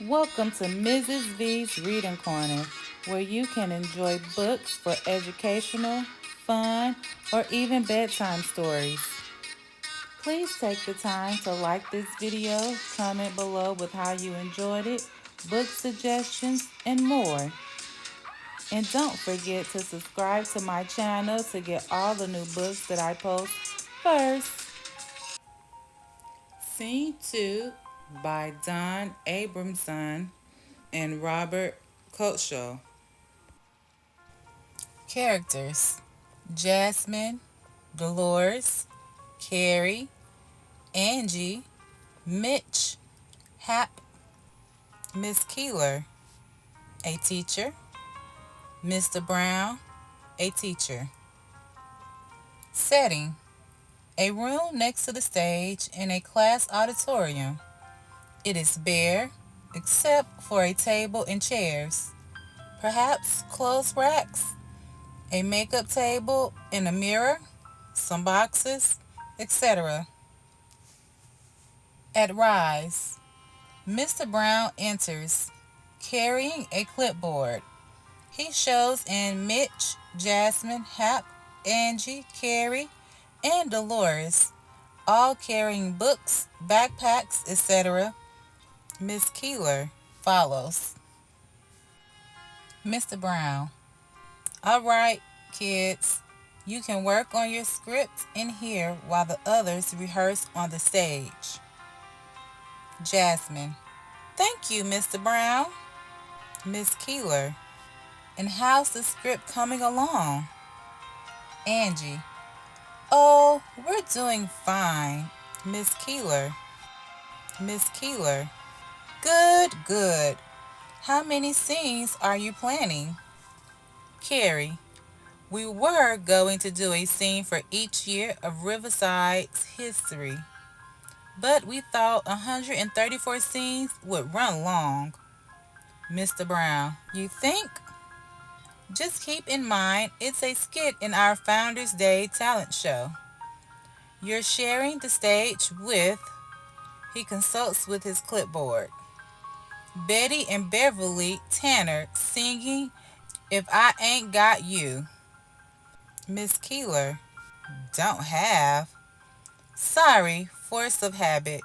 Welcome to Mrs. V's Reading Corner, where you can enjoy books for educational, fun, or even bedtime stories. Please take the time to like this video, comment below with how you enjoyed it, book suggestions, and more. And don't forget to subscribe to my channel to get all the new books that I post first. Scene 2 by Don Abramson and Robert Kausal. Characters: Jasmine, Dolores, Carrie, Angie, Mitch, Hap, Miss Keeler, a teacher, Mr. Brown, a teacher. Setting: a room next to the stage in a class auditorium. It is bare, except for a table and chairs, perhaps clothes racks, a makeup table and a mirror, some boxes, etc. At Rise, Mr. Brown enters, carrying a clipboard. He shows in Mitch, Jasmine, Hap, Angie, Carrie, and Dolores, all carrying books, backpacks, etc. Miss Keeler follows. Mr. Brown: all right, kids, you can work on your script in here while the others rehearse on the stage. Jasmine: thank you, Mr. Brown. Miss Keeler: and how's the script coming along? Angie: oh, we're doing fine. Miss Keeler: Miss Keeler: good, good. How many scenes are you planning? Carrie: we were going to do a scene for each year of Riverside's history, but we thought 134 scenes would run long. Mr. Brown: you think? Just keep in mind it's a skit in our Founders Day talent show. You're sharing the stage with, he consults with his clipboard, Betty and Beverly Tanner singing If I Ain't Got You. Miss Keeler: don't have. Sorry, force of habit.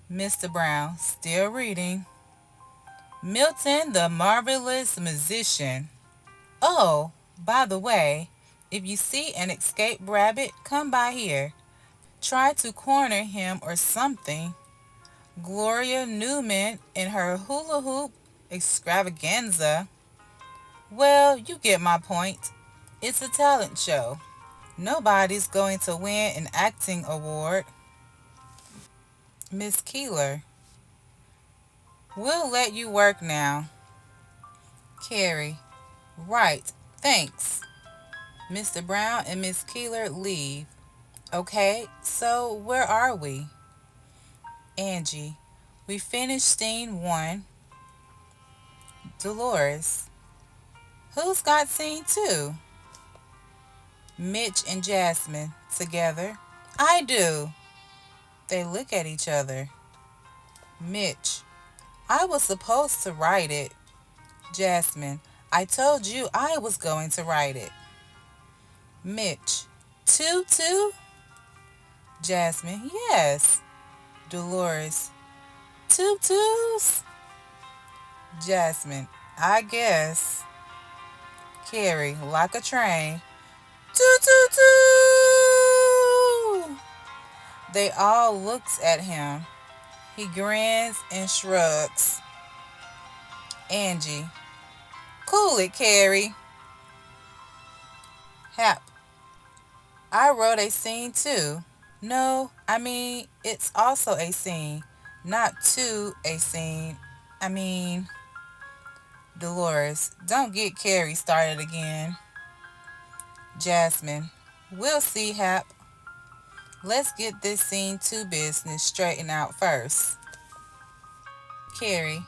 Mr. Brown, still reading. Milton the Marvelous Musician. Oh, by the way, if you see an escaped rabbit, come by here. Try to corner him or something. Gloria Newman in her hula hoop extravaganza. Well, you get my point. It's a talent show. Nobody's going to win an acting award. Miss Keeler: we'll let you work now. Carrie: right, thanks. Mr. Brown and Miss Keeler leave. Okay, so where are we? Angie: we finished scene 1. Dolores: who's got scene 2? Mitch and Jasmine together. I do. They look at each other. Mitch: I was supposed to write it. Jasmine: I told you I was going to write it. Mitch: two? Jasmine: yes. Dolores: two twos? Jasmine: I guess. Carrie, like a train. Toot! They all looks at him. He grins and shrugs. Angie: cool it, Carrie. Hap: I wrote a scene too. No, I mean, it's also a scene, not to a scene. I mean, Dolores: don't get Carrie started again. Jasmine: we'll see, Hap. Let's get this scene 2 business straightened out first. Carrie: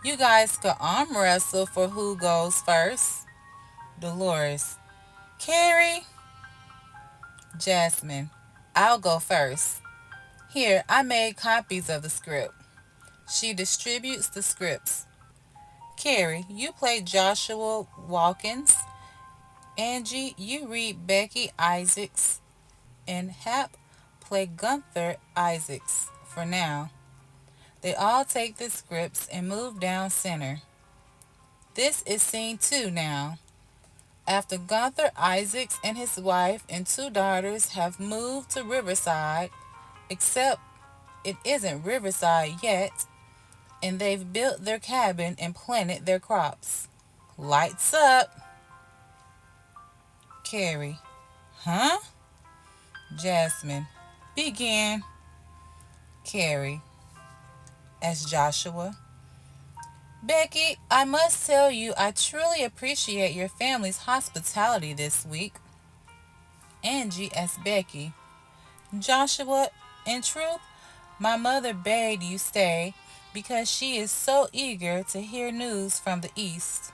you guys could arm wrestle for who goes first. Dolores: Carrie. Jasmine: I'll go first. Here, I made copies of the script. She distributes the scripts. Carrie, you play Joshua Walkins. Angie, you read Becky Isaacs. And Hap, play Gunther Isaacs for now. They all take the scripts and move down center. This is scene 2 now. After Gunther Isaacs and his wife and 2 daughters have moved to Riverside, except it isn't Riverside yet, and they've built their cabin and planted their crops. Lights up. Carrie. Huh? Jasmine. Begin. Carrie. As Joshua. Becky, I must tell you I truly appreciate your family's hospitality this week. Angie as Becky. Joshua, in truth, my mother bade you stay because she is so eager to hear news from the East.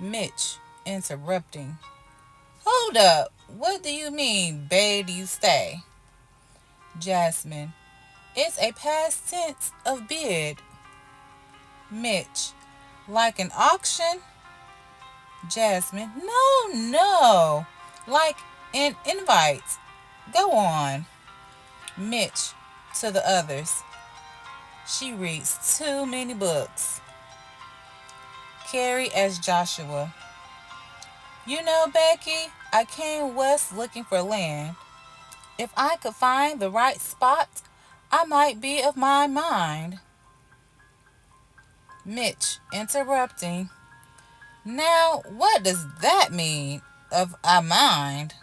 Mitch, interrupting. Hold up, what do you mean, bade you stay? Jasmine, it's a past tense of bid. Mitch, like an auction? Jasmine, no, like an invite. Go on. Mitch, to the others. She reads too many books. Carrie as Joshua. You know, Becky, I came west looking for land. If I could find the right spot, I might be of my mind. Mitch, interrupting. Now, what does that mean, of a mind?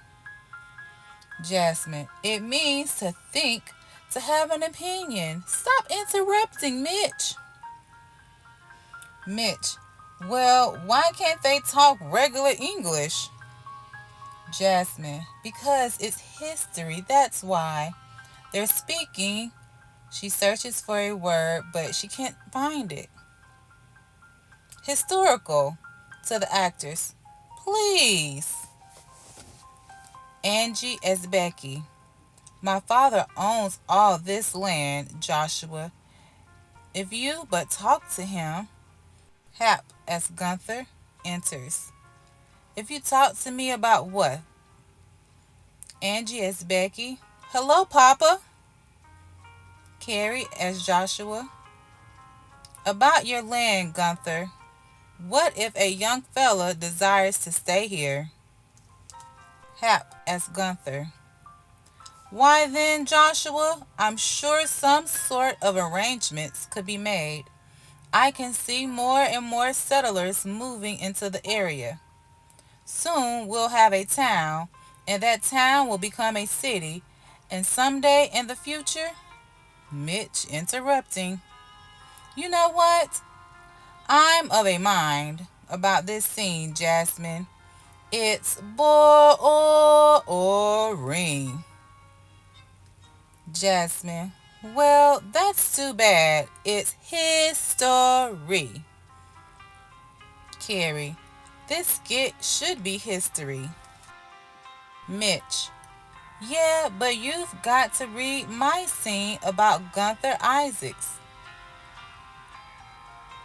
Jasmine, it means to think, to have an opinion. Stop interrupting, Mitch. Mitch, well, why can't they talk regular English? Jasmine, because it's history, that's why. They're speaking. She searches for a word, but she can't find it. Historical, to the actors. Please. Angie as Becky. My father owns all this land, Joshua. If you but talk to him. Hap as Gunther enters. If you talk to me about what? Angie as Becky. Hello, Papa. Carrie as Joshua. About your land, Gunther. What if a young fella desires to stay here? Hap as Gunther. Why then, Joshua, I'm sure some sort of arrangements could be made. I can see more and more settlers moving into the area. Soon we'll have a town, and that town will become a city, and someday in the future, Mitch interrupting. You know what? I'm of a mind about this scene, Jasmine. It's boring. Jasmine, well, that's too bad. It's history. Carrie, this skit should be history. Mitch, yeah, but you've got to read my scene about Gunther Isaacs.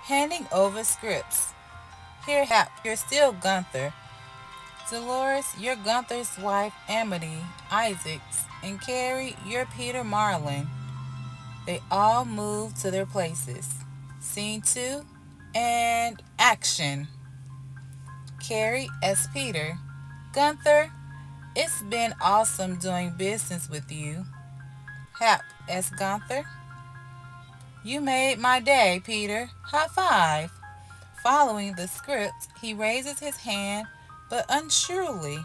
Handing over scripts. Here, Hap, you're still Gunther. Dolores, you're Gunther's wife, Amity Isaacs. And Carrie, you're Peter Marlin. They all move to their places. Scene 2, and action. Carrie as Peter. Gunther, it's been awesome doing business with you. Hap as Gunther. You made my day, Peter. High five. Following the script, he raises his hand, but unsurely.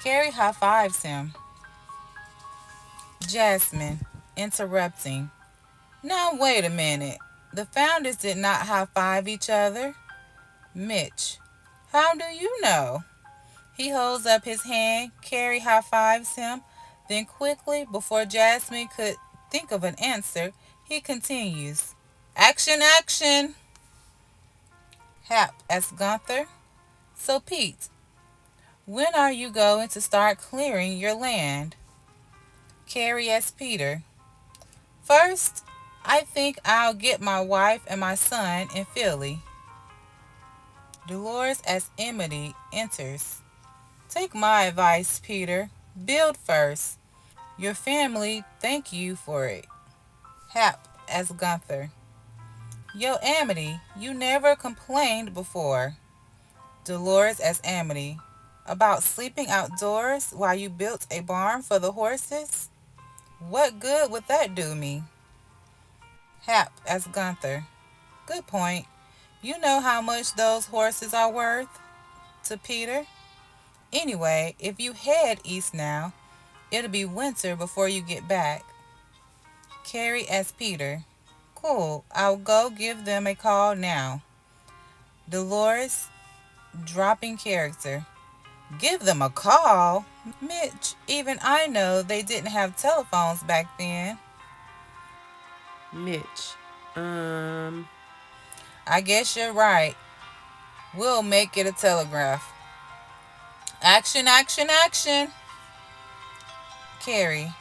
Carrie high fives him. Jasmine, interrupting. Now wait a minute. The founders did not high five each other. Mitch, how do you know? He holds up his hand. Carrie high fives him. Then quickly, before Jasmine could think of an answer, he continues. Action, action. Hap as Gunther. So Pete, when are you going to start clearing your land? Carrie as Peter. First, I think I'll get my wife and my son in Philly. Dolores as Emily enters. Take my advice, Peter. Build first. Your family thank you for it. Hap as Gunther. Yo, Amity, you never complained before. Dolores as Amity. About sleeping outdoors while you built a barn for the horses? What good would that do me? Hap as Gunther. Good point. You know how much those horses are worth? To Peter. Anyway, if you head east now, it'll be winter before you get back. Carrie as Peter. Cool, I'll go give them a call now. Dolores, dropping character. Give them a call? Mitch, even I know they didn't have telephones back then. Mitch. Um, I guess you're right. We'll make it a telegraph. Action, action, action. Carrie,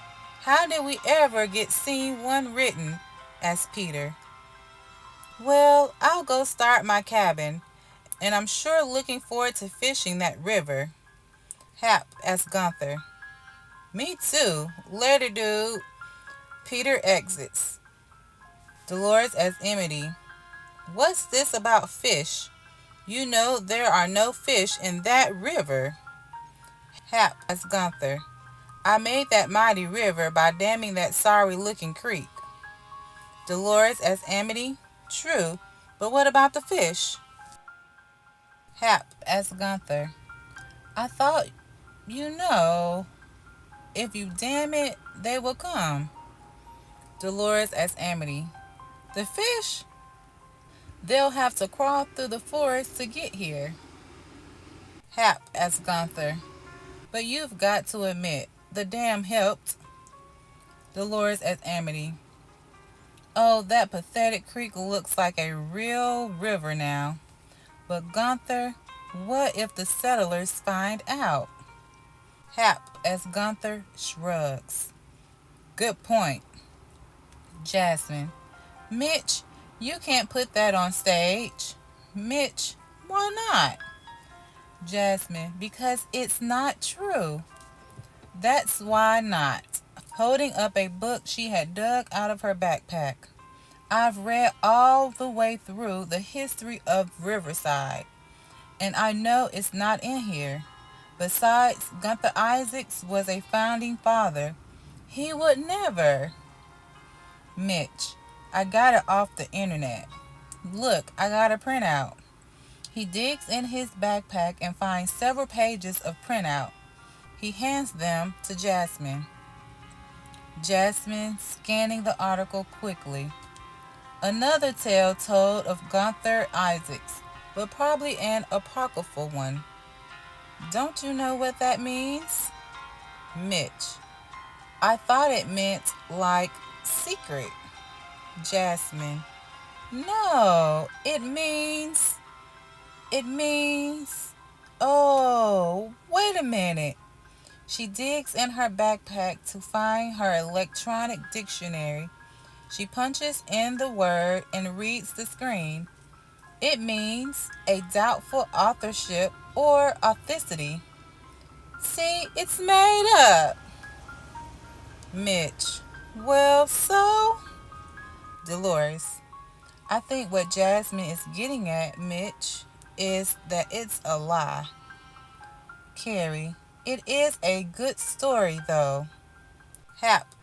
how did we ever get scene one written? Asked Peter. Well, I'll go start my cabin, and I'm sure looking forward to fishing that river. Hap asked Gunther. Me too. Later, dude. Peter exits. Dolores as Emily. What's this about fish? You know there are no fish in that river. Hap as Gunther. I made that mighty river by damming that sorry looking creek. Dolores as Amity. True, but what about the fish? Hap as Gunther. I thought, you know, if you dam it, they will come. Dolores as Amity. The fish? They'll have to crawl through the forest to get here. Hap as Gunther. But you've got to admit, the dam helped. Dolores as Amity. Oh, that pathetic creek looks like a real river now. But Gunther, what if the settlers find out? Hap as Gunther shrugs. Good point. Jasmine. Mitch, you can't put that on stage. Mitch, why not? Jasmine, because it's not true. That's why not. Holding up a book she had dug out of her backpack. I've read all the way through the history of Riverside, and I know it's not in here. Besides, Gunther Isaacs was a founding father. He would never. Mitch, I got it off the internet. Look, I got a printout. He digs in his backpack and finds several pages of printout. He hands them to Jasmine. Jasmine scanning the article quickly. Another tale told of Gunther Isaacs, but probably an apocryphal one. Don't you know what that means? Mitch. I thought it meant like secret. Jasmine. No, it means, oh, wait a minute. She digs in her backpack to find her electronic dictionary. She punches in the word and reads the screen. It means a doubtful authorship or authenticity. See, it's made up. Mitch. Well, so? Dolores. I think what Jasmine is getting at, Mitch, is that it's a lie. Carrie. It is a good story, though. Hap.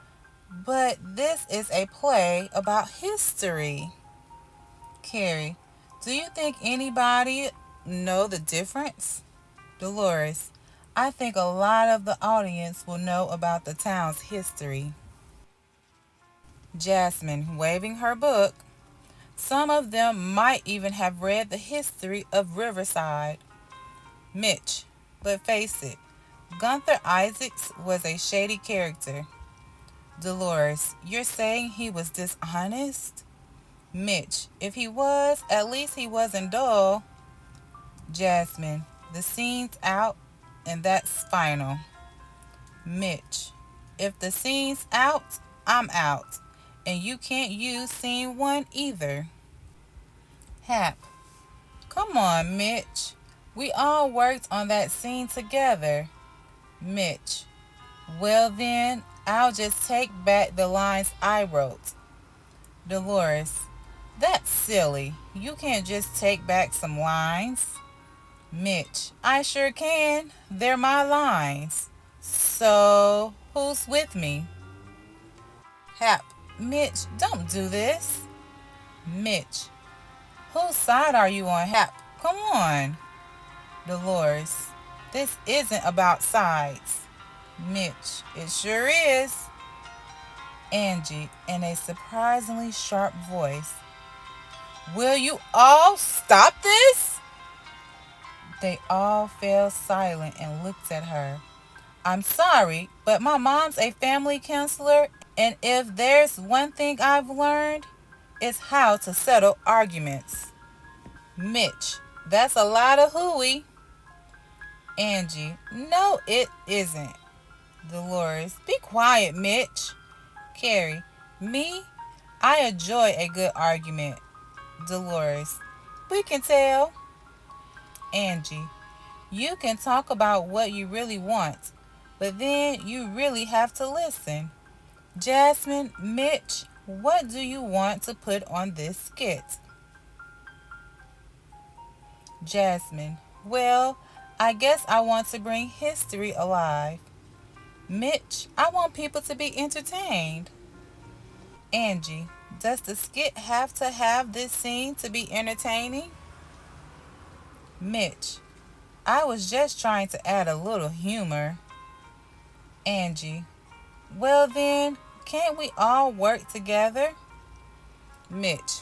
But this is a play about history. Carrie. Do you think anybody know the difference? Dolores. I think a lot of the audience will know about the town's history. Jasmine, waving her book. Some of them might even have read the history of Riverside. Mitch, but face it, Gunther Isaacs was a shady character. Dolores, you're saying he was dishonest? Mitch, if he was, at least he wasn't dull. Jasmine, the scene's out, and that's final. Mitch, if the scene's out, I'm out. And you can't use scene one either. Hap, come on, Mitch. We all worked on that scene together. Mitch, well then, I'll just take back the lines I wrote. Dolores, that's silly. You can't just take back some lines. Mitch, I sure can. They're my lines. So, who's with me? Hap, Mitch, don't do this. Mitch, whose side are you on? Hap, come on. Dolores, this isn't about sides. Mitch, it sure is. Angie, in a surprisingly sharp voice, will you all stop this? They all fell silent and looked at her. I'm sorry, but my mom's a family counselor, and if there's one thing I've learned, it's how to settle arguments. Mitch, that's a lot of hooey. Angie, no, it isn't. Dolores, be quiet, Mitch. Carrie, me, I enjoy a good argument. Dolores, we can tell. Angie, you can talk about what you really want, but then you really have to listen. Jasmine, Mitch, what do you want to put on this skit? Jasmine, well, I guess I want to bring history alive. Mitch, I want people to be entertained. Angie, does the skit have to have this scene to be entertaining? Mitch, I was just trying to add a little humor. Angie, well then, can't we all work together? Mitch,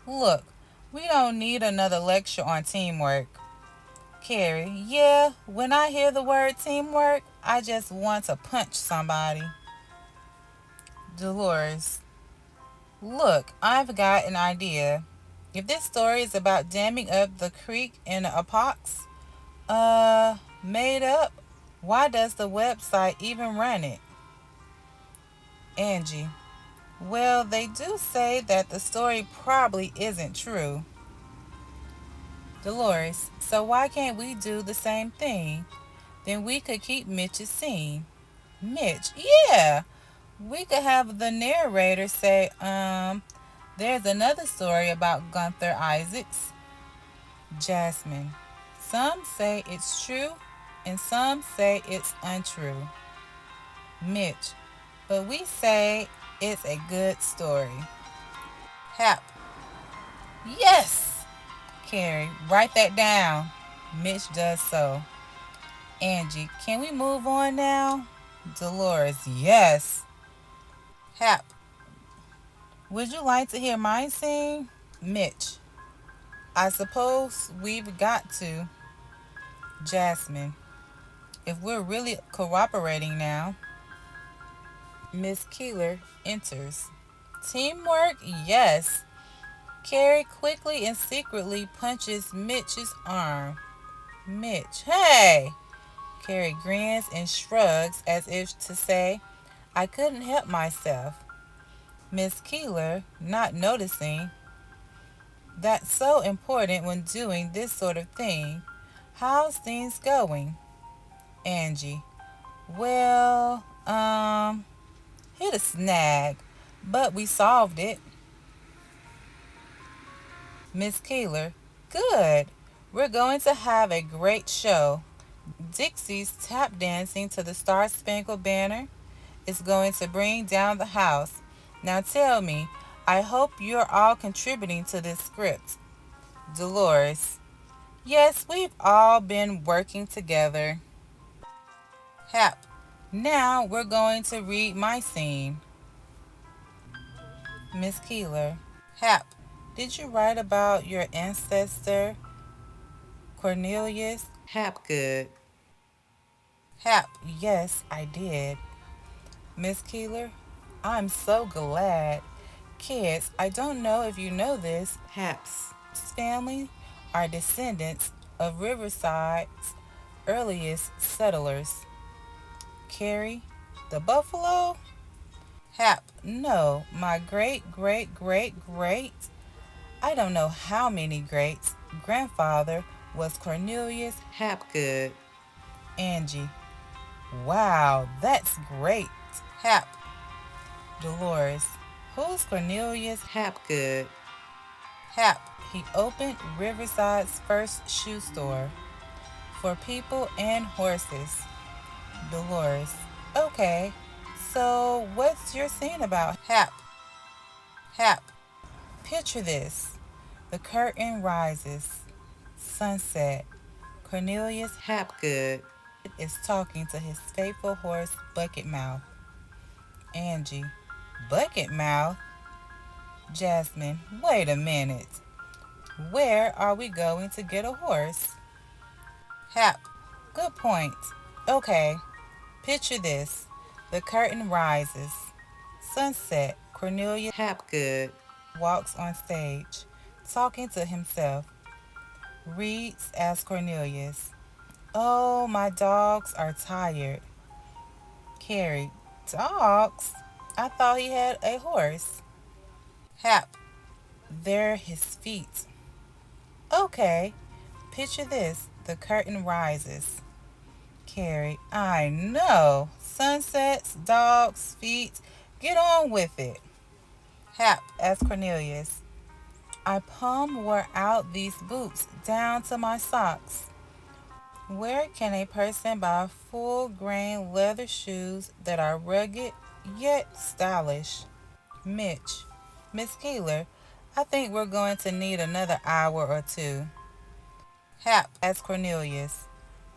look, we don't need another lecture on teamwork. Carrie, yeah, when I hear the word teamwork, I just want to punch somebody. Dolores, look, I've got an idea. If this story is about damming up the creek in a pox, made up, why does the website even run it? Angie, well, they do say that the story probably isn't true. Dolores, so why can't we do the same thing? Then we could keep Mitch's scene. Mitch, yeah, we could have the narrator say, there's another story about Gunther Isaacs. Jasmine, some say it's true and some say it's untrue. Mitch, but we say it's a good story. Hap, yes! Carrie, write that down. Mitch does so. Angie, can we move on now? Dolores, yes. Hap, would you like to hear my scene? Mitch, I suppose we've got to. Jasmine, if we're really cooperating now. Miss Keeler enters. Teamwork, yes. Carrie quickly and secretly punches Mitch's arm. Mitch, hey! Carrie grins and shrugs as if to say, I couldn't help myself. Miss Keeler, not noticing, that's so important when doing this sort of thing. How's things going? Angie, well, hit a snag, but we solved it. Miss Keeler, good. We're going to have a great show. Dixie's tap dancing to the Star Spangled Banner is going to bring down the house. Now tell me, I hope you're all contributing to this script. Dolores, yes, we've all been working together. Hap, now we're going to read my scene. Miss Keeler, Hap, did you write about your ancestor, Cornelius? Hap good. Hap, yes, I did. Miss Keeler, I'm so glad. Kids, I don't know if you know this, Hap's. family are descendants of Riverside's earliest settlers. Carrie, the buffalo? Hap, no, my great great great great, I don't know how many greats, grandfather was Cornelius Hapgood. Angie, wow, that's great. Hap, Dolores, who's Cornelius Hapgood? Hap, he opened Riverside's first shoe store for people and horses. Dolores, okay, so what's your scene about? Hap, picture this. The curtain rises. Sunset. Cornelius Hapgood is talking to his faithful horse Bucket Mouth. Angie, Bucket Mouth? Jasmine, wait a minute. Where are we going to get a horse? Hap, good point. Okay, picture this. The curtain rises. Sunset. Cornelius Hapgood walks on stage, talking to himself. Reads as Cornelius. Oh, my dogs are tired. Carrie, dogs? I thought he had a horse. Hap, they're his feet. Okay, picture this. The curtain rises. Carrie, I know. Sunsets, dogs, feet. Get on with it. Hap, as Cornelius. I palm wore out these boots down to my socks. Where can a person buy full grain leather shoes that are rugged yet stylish? Mitch, Miss Keeler, I think we're going to need another hour or two. Hap, as Cornelius,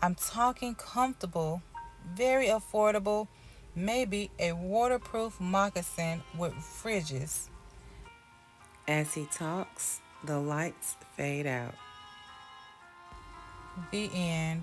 I'm talking comfortable, very affordable, maybe a waterproof moccasin with fridges. As he talks, the lights fade out. The end.